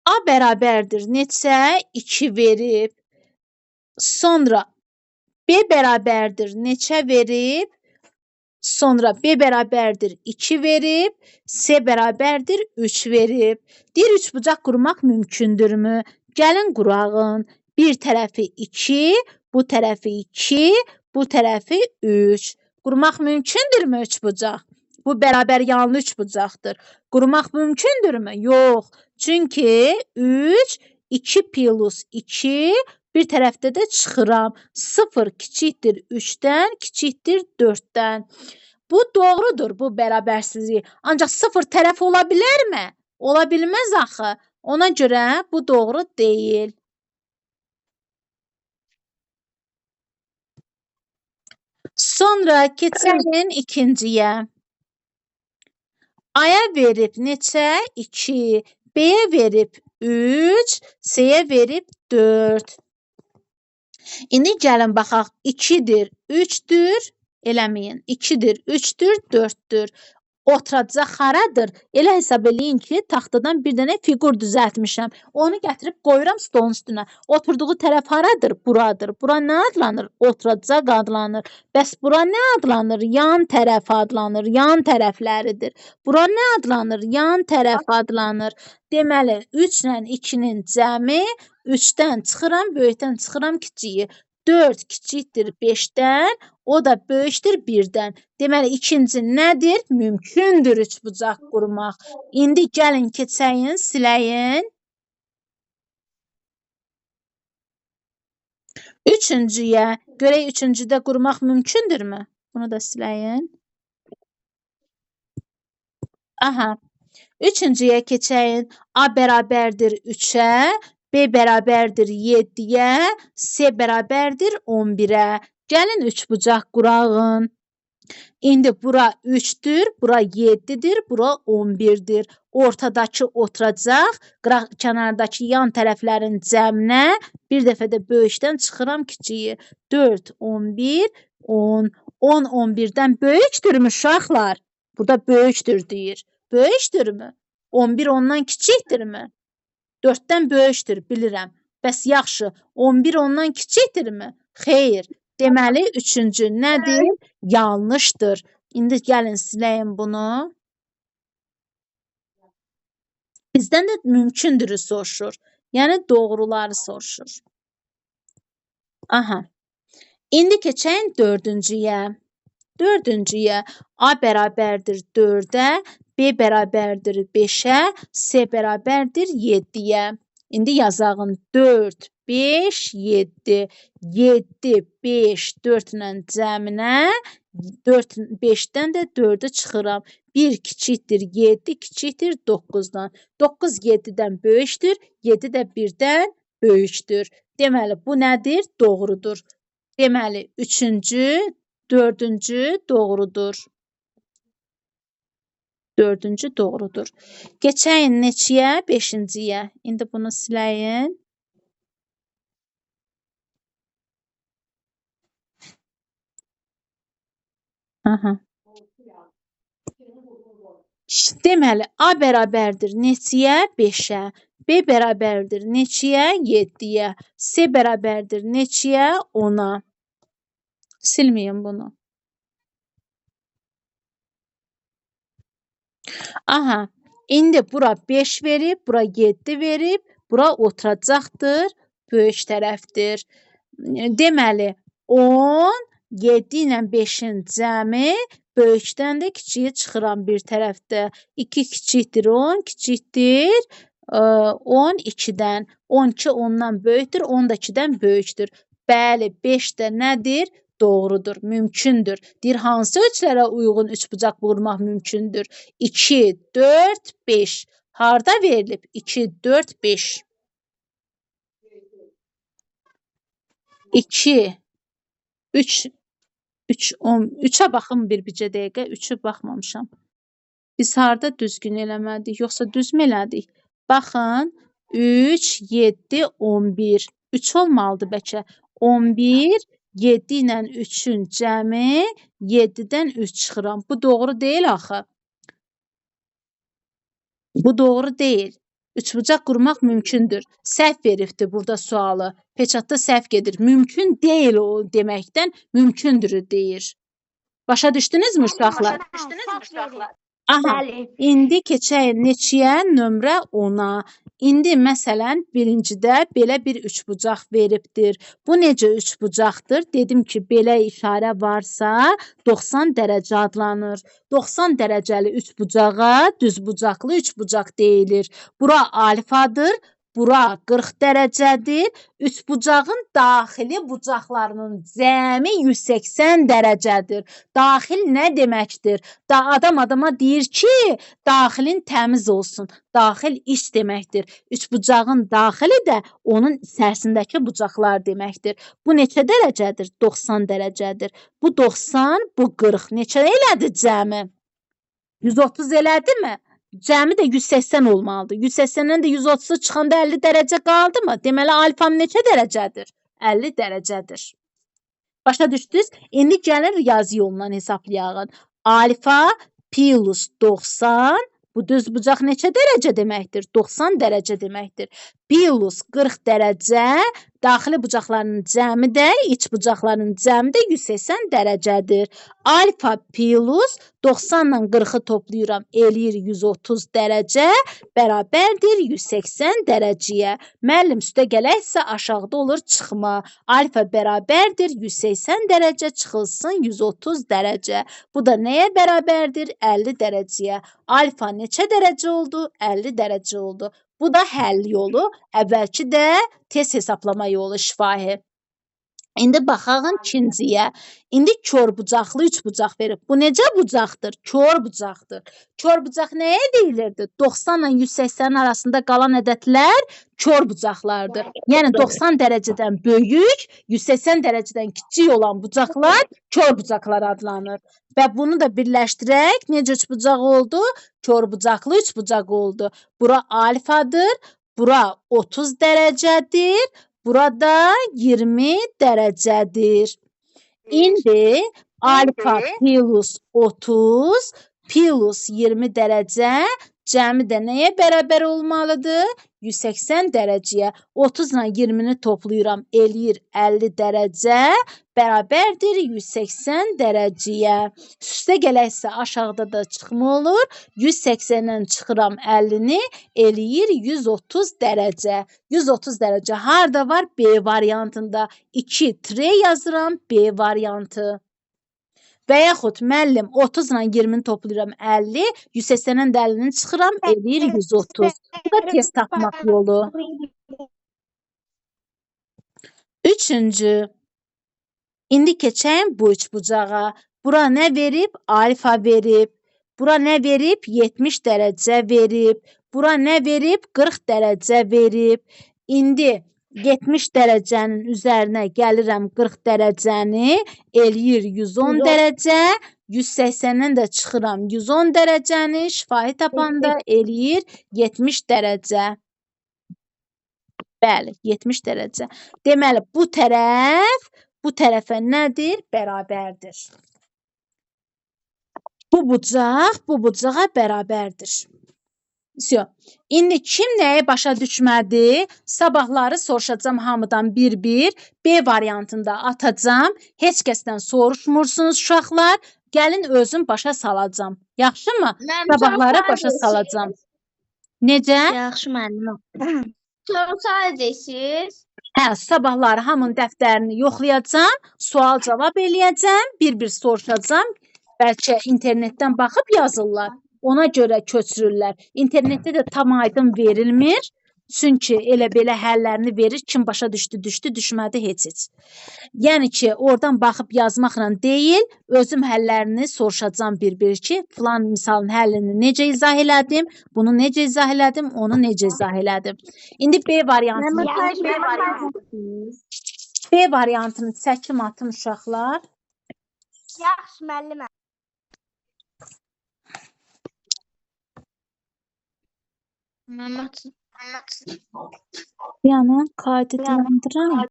A bərabərdir neçə? 2 verib. Sonra B bərabərdir neçə verib? Sonra B bərabərdir 2 verib. C bərabərdir 3 verib. Deyir üçbucaq qurmaq mümkündürmü? Gəlin qurağın. Bir tərəfi 2, bu tərəfi 2, bu tərəfi 3. Qurmaq mümkündürmü üçbucaq? Bu bərabər yanlı üçbucaqdır. Qurmaq mümkündürmü? Yox. Çünki 3, 2 plus 2, bir tərəfdə də çıxıram. 0 kiçikdir 3-dən, kiçikdir 4-dən. Bu doğrudur, bu bərabərsizlik. Ancaq 0 tərəf ola bilərmi? Ola bilməz axı. Ona görə bu doğru deyil. Sonra keçəlim ikinciyə. A-ya verib neçə? 2. B-yə verib 3. C-yə verib 4. İndi gəlin baxaq. 2-dir, 3-dür. Eləməyin. 2-dir, 3-dür, 4-dür. Oturacaq haradır? Elə hesab eləyin ki, taxtadan bir dənə fiqur düzəltmişəm. Onu gətirib qoyuram stolun üstünə. Oturduğu tərəf haradır? Buradır. Bura nə adlanır? Oturacaq adlanır. Bəs bura nə adlanır? Yan tərəf adlanır. Yan tərəfləridir. Bura nə adlanır? Yan tərəf adlanır. Deməli, 3 ilə 2-nin cəmi 3-dən çıxıram, böyükdən çıxıram kiçiyi. 4 kiçikdir 5-dən, o da böyükdür 1-dən. Deməli, ikinci nədir? Mümkündür üçbucaq qurmaq. İndi gəlin keçəyin, siləyin. Üçüncüyə, görək üçüncüdə qurmaq mümkündürmü? Bunu da siləyin. Aha, üçüncüyə keçəyin. A bərabərdir 3-ə. B bərabərdir 7-yə, C bərabərdir 11-ə. Gəlin üçbucaq qurağın. İndi bura 3-dür, bura 7-dir, bura 11-dir. Ortadakı oturacaq, kənardakı yan tərəflərin cəminə bir dəfə də böyükdən çıxıram kiçiyi. 4, 11, 10. 10, 11-dən böyükdürmü uşaqlar? Burada böyükdür deyir. Böyükdürmü? 11 ondan kiçikdirmi? 4-dən böyükdür, bilirəm. Bəs yaxşı, 11 ondan kiçikdirmi? Xeyr. Deməli, üçüncü nədir? Yanlışdır. İndi gəlin siləyim bunu. Bizdən də mümkündürü soruşur. Yəni, doğruları soruşur. Aha. İndi keçəyin dördüncüyə. Dördüncüyə A bərabərdir 4-ə, B bərabərdir 5-ə, C bərabərdir 7-yə. İndi yazağın 4, 5, 7. 7, 5, 4 ilə cəminə 5-dən də 4-ü çıxıram. 1 kiçikdir 7, kiçikdir 9-dan. 9 7-dən böyükdür, 7 də 1-dən böyükdür. Deməli, bu nədir? Doğrudur. Deməli, üçüncü, dördüncü doğrudur. Dördüncü doğrudur. Keçəyin neçəyə? Beşinciyə. İndi bunu siləyin. Aha. Deməli, A bərabərdir neçəyə? 5-ə. B bərabərdir neçəyə? 7-yə. C bərabərdir neçəyə? 10-a. Silməyin bunu. Aha, indi bura 5 verib, bura 7 verib, bura oturacaqdır, böyük tərəfdir. Deməli, 10, 7 ilə 5-in cəmi, böyükdən də kiçiyi çıxıram bir tərəfdə. 2 kiçikdir 10, kiçikdir 10 2-dən. 12 10-dan böyükdür, 10 da 2-dən böyükdür. Bəli, 5 də nədir? Doğrudur, mümkündür. Deyir, hansı ölçülərə uyğun üçbucaq qurmaq mümkündür? 2, 4, 5. Harda verilib? 2, 4, 5. 2, 3, 3'ə baxın bir-bircə dəqiqə. 3'ü baxmamışam. Biz harda düzgün eləmədik, yoxsa düzmü elədik? Baxın, 3, 7, 11. 3 olmalıdır bəlkə. 11, 7 ilə 3-ün cəmi 7-dən 3 çıxıram. Bu doğru deyil axı. Bu doğru deyil. üçbucaq qurmaq mümkündür. Səhv veribdir burada sualı. Peçatda səhv gedir. Mümkün deyil o deməkdən mümkündür deyir. Başa düşdünüzmü uşaqlar? Aha, Bəli. indi keçək neçəyə? Nömrə 10-a. İndi məsələn birincidə belə bir üçbucaq veribdir. Bu necə üçbucaqdır? Dedim ki, belə işarə varsa 90 dərəcə adlanır. 90 dərəcəli üçbucağa düzbucaqlı üçbucaq deyilir. Bura alfadır. Bura 40 dərəcədir. Üçbucağın daxili bucaqlarının cəmi 180 dərəcədir. Daxil nə deməkdir? Adam adama deyir ki, daxilin təmiz olsun. Daxil iç deməkdir. Üçbucağın daxili də onun içərisindəki bucaqlar deməkdir. Bu neçə dərəcədir? 90 dərəcədir. Bu 90, bu 40. Neçə elədi cəmi? 130 elədimi? Cəmi də 180 olmalıdır. 180-dən də 130-u çıxanda 50 dərəcə qaldı mı? Deməli, alfam neçə dərəcədir? 50 dərəcədir. Başa düşdünüz? İndi gəlin riyazi yolla hesablayaq. Alfa plus 90, bu düzbucaq neçə dərəcə deməkdir? 90 dərəcə deməkdir. Plus 40 dərəcə, daxili bucaqların cəmi də, iç bucaqların cəmi də 180 dərəcədir. Alfa plus 90 ilə 40-ı toplayıram, eləyir 130 dərəcə, bərabərdir 180 dərəcəyə. Müəllim üstə gələksə aşağıda olur çıxma. Alfa bərabərdir 180 dərəcə çıxılsın 130 dərəcə. Bu da nəyə bərabərdir? 50 dərəcəyə. Alfa neçə dərəcə oldu? 50 dərəcə oldu. Bu da həll yolu. Əvvəlki də tez hesablama yolu şifahi. İndi baxağın ikinciyə. İndi körbucaqlı üçbucaq verib. Bu necə bucaqdır? Kör bucaqdır. Kör bucaq nəyə deyilirdi? 90 ilə 180 arasında qalan ədədlər kör bucaqlardır. Yəni 90 dərəcədən böyük, 180 dərəcədən kiçik olan bucaqlar kör bucaqlar adlanır. Və bunu da birləşdirək. Necə üçbucaq oldu? Körbucaqlı üçbucaq oldu. Bura alfadır. Bura 30 dərəcədir. Burada 20 dərəcədir. İndi alfa plus 30 plus 20 dərəcə cəmi də nəyə bərabər olmalıdır? 180 dərəcəyə. 30 ilə 20-ni toplayıram, eləyir 50 dərəcə, bərabərdir 180 dərəcəyə. Üstə gələksə aşağıda da çıxma olur. 180-dən çıxıram 50-ni, eləyir 130 dərəcə. 130 dərəcə harda var? B variantında. 2 tire yazıram, B variantı. Və yaxud müəllim 30 ilə 20-ni toplayıram 50, 180-dən də 50-ni çıxıram, eləyir 130. Bu da tez tapmaq yolu. Üçüncü. İndi keçəyim bu üçbucağa. Bura nə verib? Alfa verib. Bura nə verib? 70 dərəcə verib. Bura nə verib? 40 dərəcə verib. İndi 70 dərəcənin üzərinə gəlirəm 40 dərəcəni, eləyir 110 dərəcə, 180-dən də çıxıram 110 dərəcəni, şifahi tapanda eləyir 70 dərəcə. Bəli, 70 dərəcə. Deməli, bu tərəf bu tərəfə nədir? Bərabərdir. Bu bucaq bu bucağa bərabərdir. İndi kim nəyi başa düşmədi? Sabahları soruşacam hamıdan bir-bir. B variantında atacam. Heç kəsdən soruşmursunuz uşaqlar. Gəlin özüm başa salacam. Yaxşımı? Sabahları başa salacam. Necə? Yaxşı müəllim. Soru sadəcəsiz. Hə, sabahları hamının dəftərini yoxlayacam, sual cavab eləyəcəm, bir-bir soruşacam. Bəlkə internetdən baxıb yazırlar. Ona görə köçürürlər. İnternetdə də tam aydın verilmir. Çünki elə belə həllərini verir. Kim başa düşdü, düşmədi heç. Yəni ki, oradan baxıb yazmaqla deyil, özüm həllərini soruşacam bir-bir ki, filan misalın həllini necə izah elədim, bunu necə izah elədim, onu necə izah elədim. İndi B variantını B variantını çəkim atın uşaqlar. Yaxşı müəllimə. Yəni, kaydediləndirəm.